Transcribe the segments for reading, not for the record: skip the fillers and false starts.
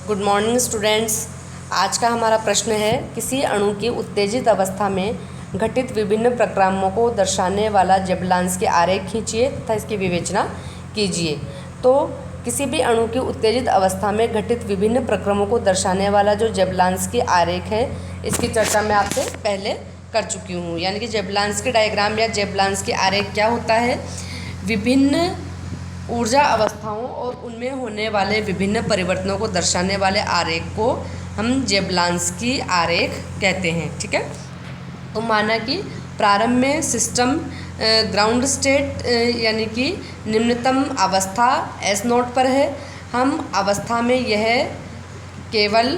Good morning students. आज का हमारा प्रश्न है, किसी अणु की उत्तेजित अवस्था में घटित विभिन्न प्रक्रमों को दर्शाने वाला जेबलांस्की आरेख खींचिए तथा इसकी विवेचना कीजिए। तो किसी भी अणु की उत्तेजित अवस्था में घटित विभिन्न प्रक्रमों को दर्शाने वाला जो जेबलांस्की आरेख है, इसकी चर्चा मैं आपसे पहले कर चुकी हूँ। यानी कि जेबलांस्की डायग्राम या जेबलांस्की आरेख क्या होता है? विभिन्न ऊर्जा अवस्थाओं और उनमें होने वाले विभिन्न परिवर्तनों को दर्शाने वाले आरेख को हम जेबलांस्की आरेख कहते हैं। ठीक है। तो माना कि प्रारंभ में सिस्टम ग्राउंड स्टेट यानी कि निम्नतम अवस्था S0 पर है। हम अवस्था में यह केवल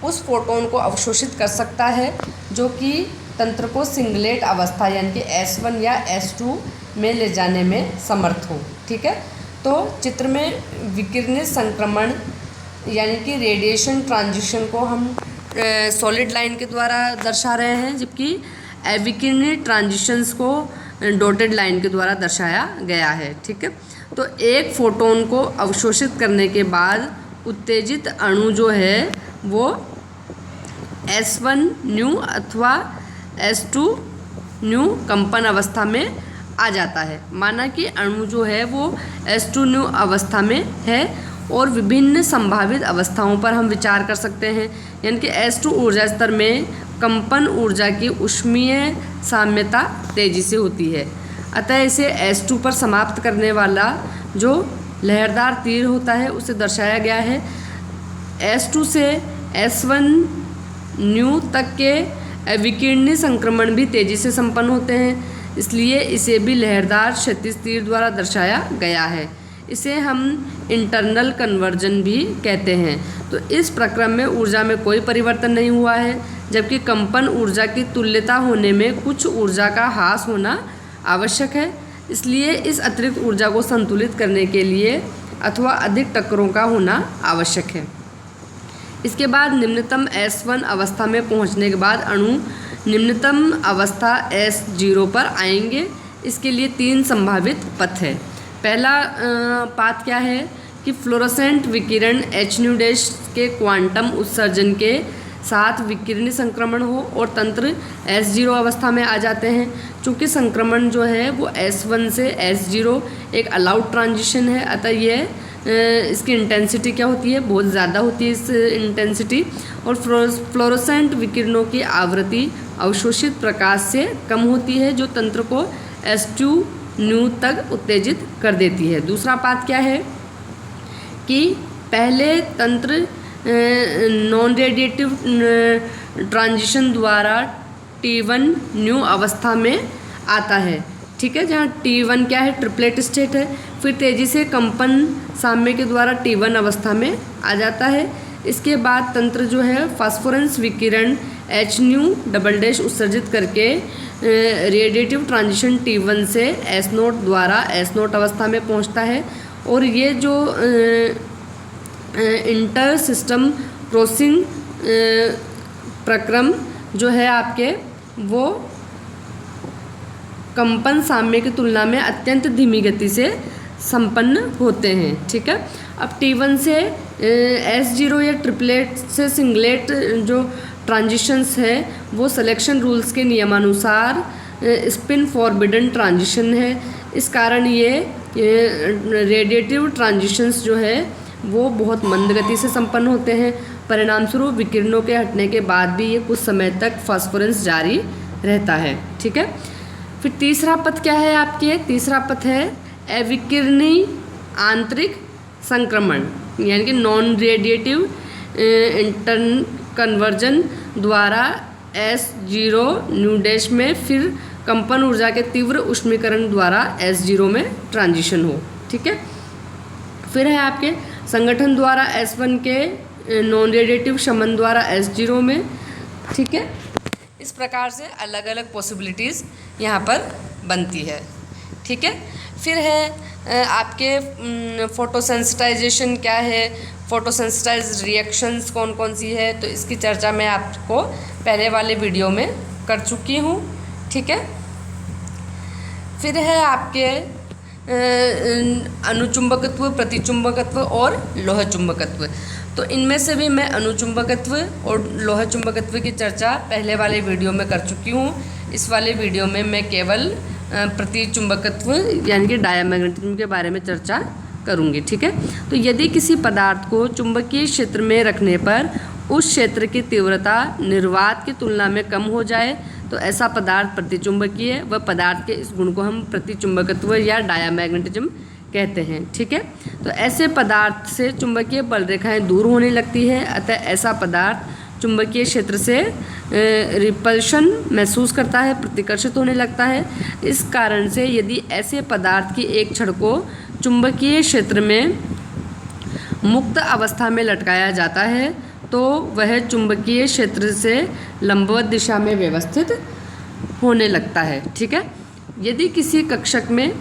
उस फोटोन को अवशोषित कर सकता है जो कि तंत्र को सिंगलेट अवस्था यानी कि S1 या S2 में ले जाने में समर्थ हो। ठीक है। तो चित्र में विकिरणित संक्रमण यानी कि रेडिएशन ट्रांजिशन को हम सॉलिड लाइन के द्वारा दर्शा रहे हैं, जबकि अविकिरणित ट्रांजिशंस को डॉटेड लाइन के द्वारा दर्शाया गया है। ठीक है। तो एक फोटोन को अवशोषित करने के बाद उत्तेजित अणु जो है वो S1 न्यू अथवा S2 न्यू कंपन अवस्था में आ जाता है। माना कि अणु जो है वो S2 न्यू अवस्था में है और विभिन्न संभावित अवस्थाओं पर हम विचार कर सकते हैं। यानी कि S2 ऊर्जा स्तर में कंपन ऊर्जा की ऊष्मीय साम्यता तेजी से होती है, अतः इसे S2 पर समाप्त करने वाला जो लहरदार तीर होता है उसे दर्शाया गया है। S2 से S1 न्यू तक के विकिरणीय संक्रमण भी तेजी से संपन्न होते हैं, इसलिए इसे भी लहरदार क्षैतिज तीर द्वारा दर्शाया गया है। इसे हम इंटरनल कन्वर्जन भी कहते हैं। तो इस प्रक्रम में ऊर्जा में कोई परिवर्तन नहीं हुआ है, जबकि कंपन ऊर्जा की तुल्यता होने में कुछ ऊर्जा का ह्रास होना आवश्यक है। इसलिए इस अतिरिक्त ऊर्जा को संतुलित करने के लिए अथवा अधिक टक्करों का होना आवश्यक है। इसके बाद निम्नतम S1 अवस्था में पहुंचने के बाद अणु निम्नतम अवस्था S0 पर आएंगे। इसके लिए 3 संभावित पथ है। पहला पाथ क्या है कि फ्लोरोसेंट विकिरण H डैश के क्वांटम उत्सर्जन के साथ विकिरणीय संक्रमण हो और तंत्र S0 अवस्था में आ जाते हैं। चूँकि संक्रमण जो है वो S1 से S0 एक अलाउड ट्रांजिशन है, अतः यह इसकी इंटेंसिटी क्या होती है, बहुत ज़्यादा होती है इस इंटेंसिटी। और फ्लोरोसेंट विकिरणों की आवृत्ति अवशोषित प्रकाश से कम होती है, जो तंत्र को S2 न्यू तक उत्तेजित कर देती है। दूसरा पाथ क्या है कि पहले तंत्र नॉन रेडिएटिव ट्रांजिशन द्वारा T1 न्यू अवस्था में आता है। ठीक है, जहाँ T1 क्या है, ट्रिपलेट स्टेट है। फिर तेज़ी से कंपन साम्य के द्वारा T1 अवस्था में आ जाता है। इसके बाद तंत्र जो है फास्फोरेंस विकिरण H न्यू डबल डैश उत्सर्जित करके रेडिएटिव ट्रांजिशन T1 से S0 द्वारा S0 अवस्था में पहुंचता है। और ये जो इंटर सिस्टम क्रॉसिंग प्रक्रम जो है आपके, वो कंपन साम्य की तुलना में अत्यंत धीमी गति से संपन्न होते हैं। ठीक है। अब T1 से S0 या ट्रिपलेट से सिंगलेट जो ट्रांजिशंस है वो सिलेक्शन रूल्स के नियमानुसार स्पिन फॉरबिडन ट्रांजिशन है। इस कारण ये रेडिएटिव ट्रांजिशंस जो है वो बहुत मंद गति से संपन्न होते हैं। परिणामस्वरूप विकिरणों के हटने के बाद भी ये कुछ समय तक फास्फोरेंस जारी रहता है। ठीक है। फिर तीसरा पथ क्या है आपके? तीसरा पथ है अविकिरणीय आंतरिक संक्रमण यानी कि नॉन रेडिएटिव इंटरन कन्वर्जन द्वारा S0 न्यू डैश में फिर कंपन ऊर्जा के तीव्र ऊष्मीकरण द्वारा S0 में ट्रांजिशन हो। ठीक है। फिर है आपके संगठन द्वारा S1 के नॉन रेडिएटिव शमन द्वारा S0 में। ठीक है। इस प्रकार से अलग अलग पॉसिबिलिटीज़ यहाँ पर बनती है। ठीक है। फिर है आपके फोटोसेंसिटाइजेशन क्या है, फोटोसेंसिटाइज रिएक्शंस कौन कौन सी है, तो इसकी चर्चा मैं आपको पहले वाले वीडियो में कर चुकी हूँ। ठीक है। फिर है आपके अनुचुंबकत्व, प्रतिचुंबकत्व और लोह चुंबकत्व। तो इनमें से भी मैं अणुचुंबकत्व और लोह चुंबकत्व की चर्चा पहले वाले वीडियो में कर चुकी हूँ। इस वाले वीडियो में मैं केवल प्रतिचुंबकत्व यानी कि डायमैग्नेटिज्म के बारे में चर्चा करूँगी। ठीक है, तो यदि किसी पदार्थ को चुंबकीय क्षेत्र में रखने पर उस क्षेत्र की तीव्रता निर्वात की तुलना में कम हो जाए तो ऐसा पदार्थ प्रतिचुंबकीय व पदार्थ के इस गुण को हम प्रतिचुंबकत्व या डायमैग्नेटिज्म कहते हैं। ठीक है, तो ऐसे पदार्थ से चुंबकीय बल रेखाएं दूर होने लगती है, अतः ऐसा पदार्थ चुंबकीय क्षेत्र से रिपल्शन महसूस करता है, प्रतिकर्षित होने लगता है। इस कारण से यदि ऐसे पदार्थ की एक छड़ को चुंबकीय क्षेत्र में मुक्त अवस्था में लटकाया जाता है तो वह चुंबकीय क्षेत्र से लंबवत दिशा में व्यवस्थित होने लगता है। ठीक है, यदि किसी कक्षक में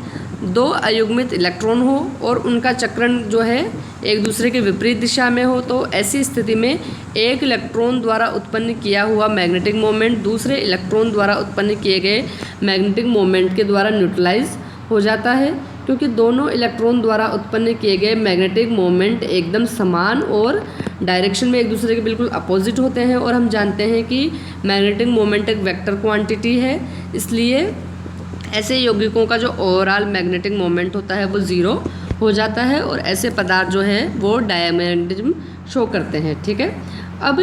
दो अयुग्मित इलेक्ट्रॉन हो और उनका चक्रण जो है एक दूसरे के विपरीत दिशा में हो तो ऐसी स्थिति में एक इलेक्ट्रॉन द्वारा उत्पन्न किया हुआ मैग्नेटिक मोमेंट दूसरे इलेक्ट्रॉन द्वारा उत्पन्न किए गए मैग्नेटिक मोमेंट के द्वारा न्यूट्रलाइज हो जाता है, क्योंकि दोनों इलेक्ट्रॉन द्वारा उत्पन्न किए गए मैग्नेटिक मोमेंट एकदम समान और डायरेक्शन में एक दूसरे के बिल्कुल अपोजिट होते हैं। और हम जानते हैं कि मैग्नेटिक मोमेंट एक वेक्टर क्वांटिटी है, इसलिए ऐसे यौगिकों का जो ओवरऑल मैग्नेटिक मोमेंट होता है वो ज़ीरो हो जाता है और ऐसे पदार्थ जो है वो डायमैग्नेटिज्म शो करते हैं। ठीक है, अब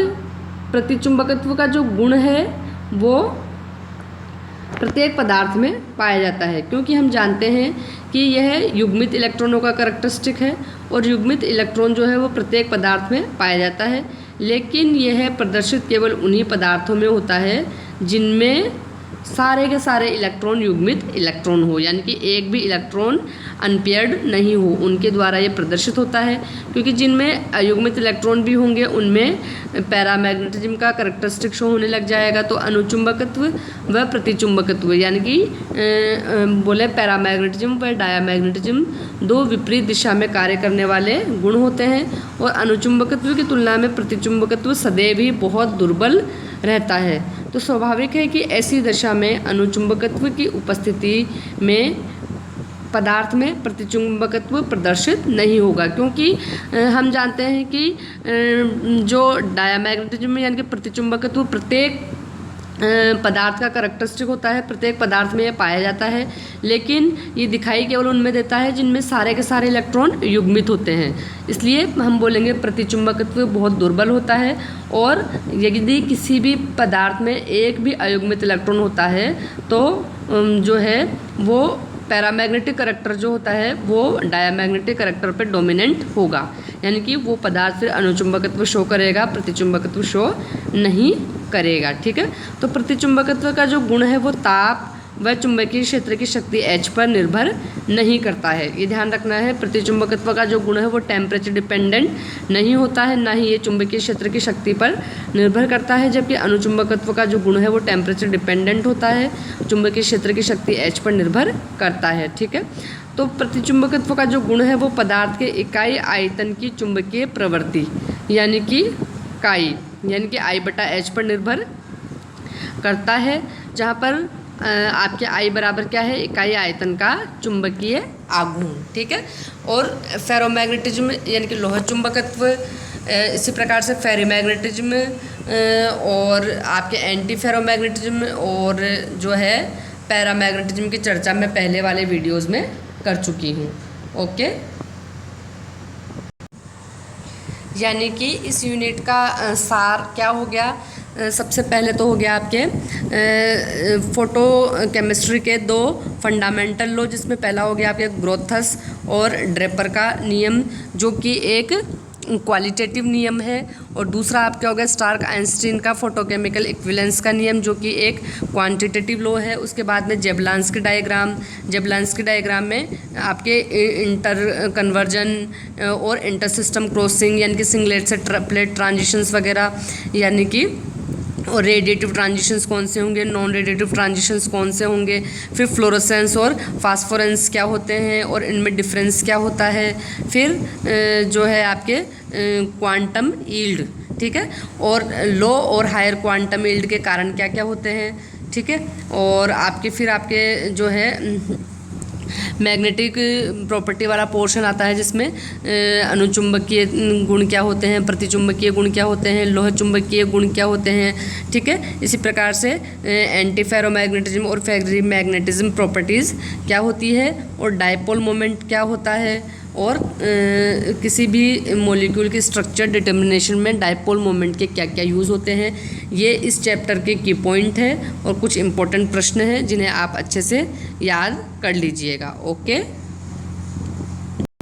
प्रतिचुंबकत्व का जो गुण है वो प्रत्येक पदार्थ में पाया जाता है, क्योंकि हम जानते हैं कि यह युग्मित इलेक्ट्रॉनों का करैक्टरिस्टिक है और युग्मित इलेक्ट्रॉन जो है वो प्रत्येक पदार्थ में पाया जाता है, लेकिन यह प्रदर्शित केवल उन्हीं पदार्थों में होता है जिनमें सारे के सारे इलेक्ट्रॉन युग्मित इलेक्ट्रॉन हो, यानी कि एक भी इलेक्ट्रॉन अनपेयर्ड नहीं हो, उनके द्वारा ये प्रदर्शित होता है। क्योंकि जिनमें अयुग्मित इलेक्ट्रॉन भी होंगे उनमें पैरामैग्नेटिज्म का करैक्टरिस्टिक शो होने लग जाएगा। तो अणुचुंबकत्व व प्रतिचुंबकत्व यानी कि बोले पैरामैग्नेटिज्म व डायमैग्नेटिज्म दो विपरीत दिशा में कार्य करने वाले गुण होते हैं और अणुचुंबकत्व की तुलना में प्रतिचुंबकत्व सदैव ही बहुत दुर्बल रहता है। तो स्वाभाविक है कि ऐसी दशा में अणुचुंबकत्व की उपस्थिति में पदार्थ में प्रतिचुंबकत्व प्रदर्शित नहीं होगा, क्योंकि हम जानते हैं कि जो डायमैग्नेटिज्म यानी कि प्रतिचुंबकत्व प्रत्येक पदार्थ का करैक्टरिस्टिक होता है, प्रत्येक पदार्थ में ये पाया जाता है, लेकिन ये दिखाई केवल उनमें देता है जिनमें सारे के सारे इलेक्ट्रॉन युग्मित होते हैं। इसलिए हम बोलेंगे प्रतिचुंबकत्व बहुत दुर्बल होता है और यदि किसी भी पदार्थ में एक भी अयुग्मित इलेक्ट्रॉन होता है तो जो है वो पैरामैग्नेटिक करैक्टर जो होता है वो डायमैग्नेटिक करैक्टर पे डोमिनेंट होगा, यानी कि वो पदार्थ फिर अणुचुंबकत्व शो करेगा, प्रतिचुंबकत्व शो नहीं करेगा। ठीक है, तो प्रतिचुंबकत्व का जो गुण है वो ताप व चुंबकीय क्षेत्र की शक्ति H पर निर्भर नहीं करता है। ये ध्यान रखना है, प्रतिचुंबकत्व का जो गुण है वो टेम्परेचर डिपेंडेंट नहीं होता है, ना ही ये चुंबकीय क्षेत्र की शक्ति पर निर्भर करता है, जबकि अणुचुंबकत्व का जो गुण है वो टेम्परेचर डिपेंडेंट होता है, चुंबकीय क्षेत्र की शक्ति H पर निर्भर करता है। ठीक है, तो प्रतिचुंबकत्व का जो गुण है वो पदार्थ के इकाई आयतन की चुंबकीय प्रवृत्ति यानी कि काई यानी कि I/H पर निर्भर करता है, जहाँ पर आपके I बराबर क्या है, इकाई आयतन का चुंबकीय आघूर्ण। ठीक है, और फेरोमैग्नेटिज्म यानी कि लोह चुंबकत्व, इसी प्रकार से फेरीमैग्नेटिज्म और आपके एंटी फेरोमैग्नेटिज्म और जो है पैरामैग्नेटिज्म की चर्चा मैं पहले वाले वीडियोज़ में कर चुकी हूँ। ओके, यानी कि इस यूनिट का सार क्या हो गया, सबसे पहले तो हो गया आपके फोटो केमिस्ट्री के दो फंडामेंटल लॉ, जिसमें पहला हो गया आपके ग्रोथस और ड्रेपर का नियम जो कि एक क्वालिटेटिव नियम है, और दूसरा आपका हो गया स्टार्क आइंस्टीन का फोटोकेमिकल इक्विवेलेंस का नियम जो कि एक क्वांटिटेटिव लॉ है। उसके बाद में जेबलांस्की डायग्राम में आपके इंटर कन्वर्जन और इंटर सिस्टम क्रॉसिंग यानी कि सिंगलेट से प्लेट ट्रांजिशंस वगैरह, यानी कि और रेडिएटिव ट्रांजिशंस कौन से होंगे, नॉन रेडिएटिव ट्रांजिशंस कौन से होंगे, फिर फ्लोरोसेंस और फास्फोरेंस क्या होते हैं और इनमें डिफरेंस क्या होता है, फिर जो है आपके क्वांटम यील्ड, ठीक है, और लो और हायर क्वांटम यील्ड के कारण क्या क्या होते हैं, ठीक है, और आपके फिर आपके जो है मैग्नेटिक प्रॉपर्टी वाला पोर्शन आता है जिसमें अनुचुंबकीय गुण क्या होते हैं, प्रतिचुंबकीय गुण क्या होते हैं, लोह चुंबकीय गुण क्या होते हैं, ठीक है। इसी प्रकार से एंटी फेरोमैग्नेटिज्म और फेरोमैग्नेटिज्म प्रॉपर्टीज़ क्या होती है, और डायपोल मोमेंट क्या होता है, और किसी भी मॉलिक्यूल की स्ट्रक्चर डिटर्मिनेशन में डायपोल मोमेंट के क्या क्या यूज़ होते हैं। ये इस चैप्टर के की पॉइंट है और कुछ इम्पोर्टेंट प्रश्न हैं जिन्हें आप अच्छे से याद कर लीजिएगा। ओके।